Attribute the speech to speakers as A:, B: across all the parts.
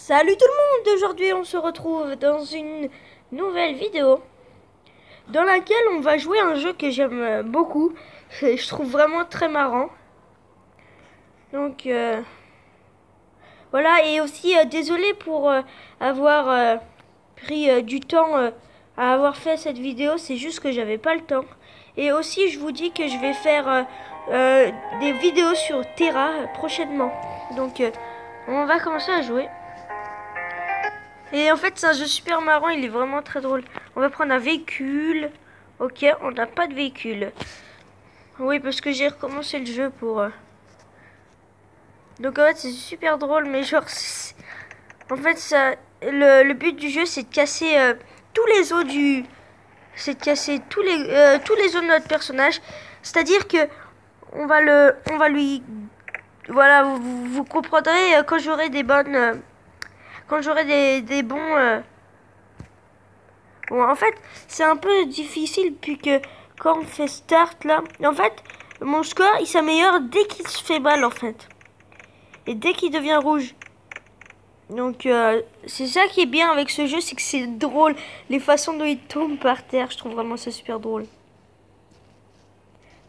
A: Salut tout le monde! Aujourd'hui on se retrouve dans une nouvelle vidéo dans laquelle on va jouer un jeu que j'aime beaucoup. Je trouve vraiment très marrant. Donc voilà, et aussi désolé pour avoir pris du temps à avoir fait cette vidéo, c'est juste que j'avais pas le temps. Et aussi je vous dis que je vais faire des vidéos sur Terra prochainement. Donc on va commencer à jouer. Et en fait, c'est un jeu super marrant, il est vraiment très drôle. On va prendre un véhicule. Ok, on n'a pas de véhicule. Oui, parce que j'ai recommencé le jeu pour... Donc en fait, c'est super drôle, mais genre... En fait, ça, le but du jeu, c'est de casser tous les os du... C'est de casser tous les os de notre personnage. C'est-à-dire que on va lui... Voilà, vous comprendrez quand j'aurai des bonnes... quand j'aurai des bons... Bon, en fait, c'est un peu difficile puisque quand on fait start là, en fait, mon score il s'améliore dès qu'il se fait mal en fait. Et dès qu'il devient rouge. Donc c'est ça qui est bien avec ce jeu, c'est que c'est drôle. Les façons dont il tombe par terre, je trouve vraiment ça super drôle.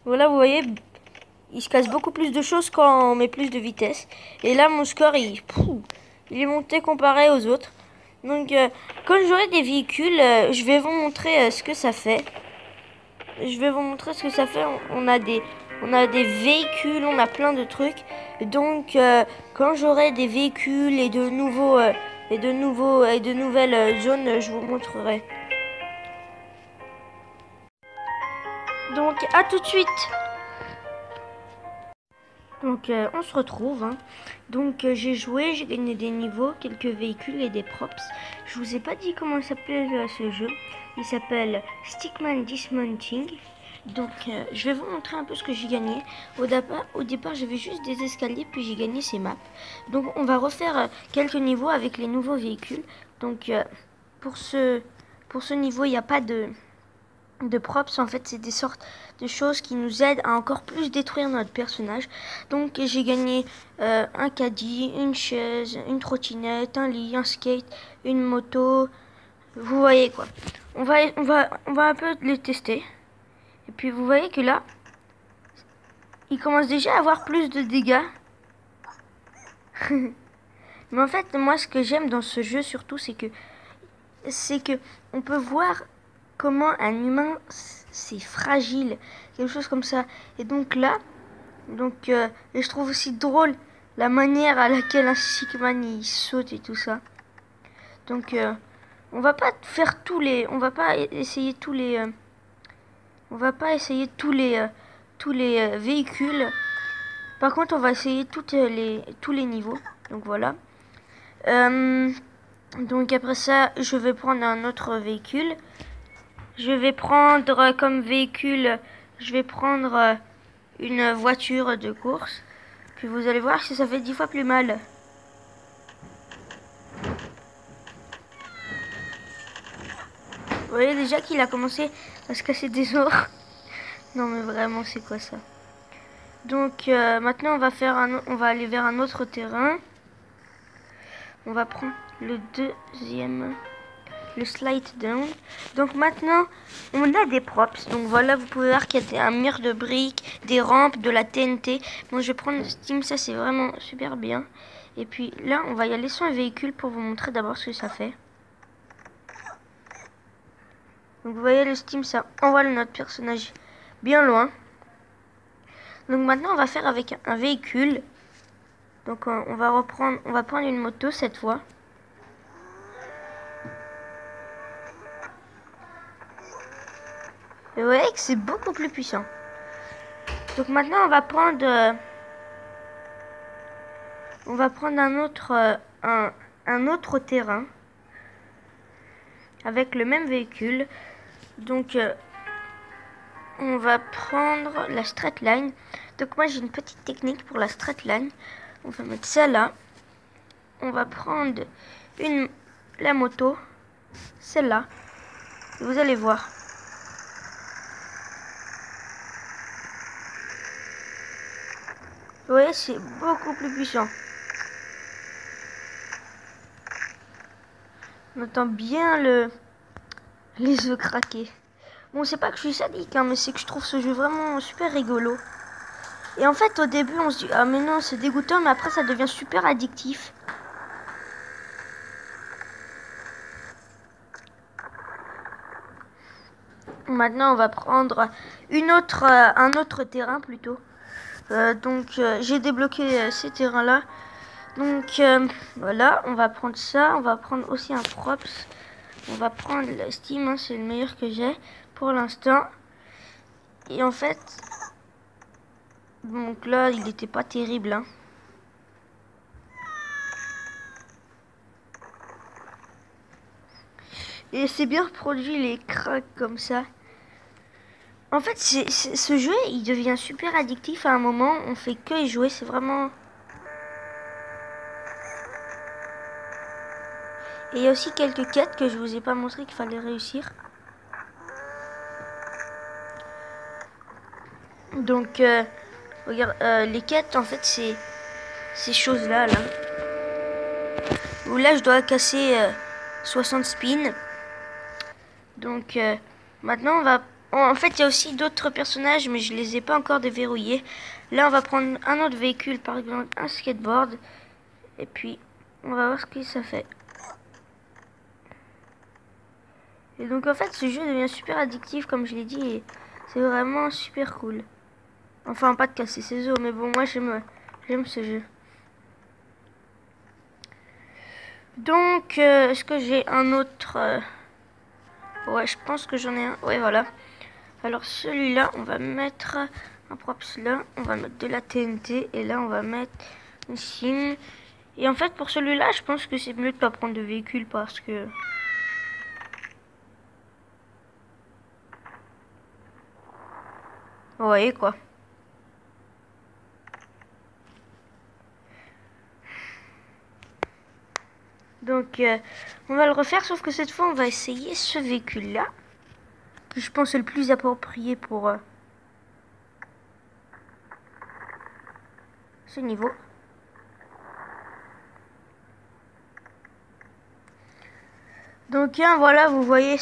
A: Voilà, vous voyez, il se casse beaucoup plus de choses quand on met plus de vitesse. Et là, mon score, il est monté comparé aux autres. Donc quand j'aurai des véhicules, je vais vous montrer ce que ça fait. Je vais vous montrer ce que ça fait. On a des véhicules, on a plein de trucs. Donc, quand j'aurai des véhicules et de nouvelles zones, je vous montrerai. Donc, à tout de suite. Donc, on se retrouve. Hein. Donc, j'ai joué, j'ai gagné des niveaux, quelques véhicules et des props. Je vous ai pas dit comment s'appelle ce jeu. Il s'appelle Stickman Dismounting. Donc, je vais vous montrer un peu ce que j'ai gagné. Au départ, j'avais juste des escaliers, puis j'ai gagné ces maps. Donc, on va refaire quelques niveaux avec les nouveaux véhicules. Donc, pour ce niveau, il n'y a pas de props. En fait, c'est des sortes de choses qui nous aident à encore plus détruire notre personnage. Donc, j'ai gagné un caddie, une chaise, une trottinette, un lit, un skate, une moto. Vous voyez quoi. On va un peu les tester. Et puis vous voyez que là, il commence déjà à avoir plus de dégâts. Mais en fait, moi, ce que j'aime dans ce jeu surtout, c'est que on peut voir comment un humain, c'est fragile, quelque chose comme ça. Et donc là, et je trouve aussi drôle la manière à laquelle un Stickman il saute et tout ça. Donc, on va pas faire on va pas essayer on va pas essayer tous les véhicules. Par contre, on va essayer tous les niveaux. Donc voilà. Donc après ça, je vais prendre un autre véhicule. Je vais prendre comme véhicule, je vais prendre une voiture de course. Puis vous allez voir si ça fait 10 fois plus mal. Vous voyez déjà qu'il a commencé à se casser des os. Non mais vraiment, c'est quoi ça? Donc maintenant on va aller vers un autre terrain. On va prendre le deuxième, le slide down. Donc maintenant on a des props. Donc voilà, vous pouvez voir qu'il y a un mur de briques, des rampes, de la TNT. Bon, je vais prendre le Steam, ça c'est vraiment super bien. Et puis là on va y aller sur un véhicule pour vous montrer d'abord ce que ça fait. Donc vous voyez le Steam, ça envoie notre personnage bien loin. Donc maintenant on va faire avec un véhicule. Donc on va prendre une moto cette fois. Et vous voyez que c'est beaucoup plus puissant. Donc maintenant on va prendre un autre terrain avec le même véhicule. Donc on va prendre la straight line. Donc moi j'ai une petite technique pour la straight line. On va mettre ça là. On va prendre la moto, celle-là. Vous allez voir. Vous voyez, c'est beaucoup plus puissant. On entend bien les œufs craquer. Bon, c'est pas que je suis sadique, hein, mais c'est que je trouve ce jeu vraiment super rigolo. Et en fait, au début, on se dit, ah mais non, c'est dégoûtant, mais après, ça devient super addictif. Maintenant, on va prendre un autre terrain plutôt. J'ai débloqué ces terrains-là. Donc, voilà, on va prendre ça. On va prendre aussi un props. On va prendre la Steam, hein, c'est le meilleur que j'ai pour l'instant. Et en fait, donc là, il n'était pas terrible, hein. Et c'est bien reproduit les cracks comme ça. En fait, ce jeu, il devient super addictif à un moment. On fait que y jouer, c'est vraiment... Et il y a aussi quelques quêtes que je vous ai pas montré qu'il fallait réussir. Donc, regarde, les quêtes, en fait, c'est ces choses-là, là. Où là, je dois casser 60 spins. Donc, maintenant, on va... En fait, il y a aussi d'autres personnages, mais je les ai pas encore déverrouillés. Là, on va prendre un autre véhicule, par exemple un skateboard. Et puis, on va voir ce que ça fait. Et donc, en fait, ce jeu devient super addictif, comme je l'ai dit. Et c'est vraiment super cool. Enfin, pas de casser ses os, mais bon, moi, j'aime ce jeu. Donc, est-ce que j'ai un autre... Ouais, je pense que j'en ai un. Ouais, voilà. Alors celui-là, on va mettre un props là, on va mettre de la TNT et là on va mettre une signe. Et en fait pour celui-là, je pense que c'est mieux de pas prendre de véhicule parce que... Ouais quoi. Donc on va le refaire sauf que cette fois on va essayer ce véhicule-là. Que je pense est le plus approprié pour ce niveau. Donc voilà, vous voyez,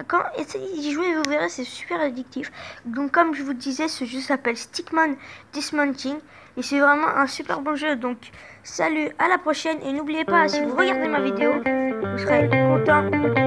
A: quand essayez d'y jouer, vous verrez, c'est super addictif. Donc comme je vous disais, ce jeu s'appelle Stickman Dismounting et c'est vraiment un super bon jeu. Donc salut, à la prochaine et n'oubliez pas, si vous regardez ma vidéo, vous serez content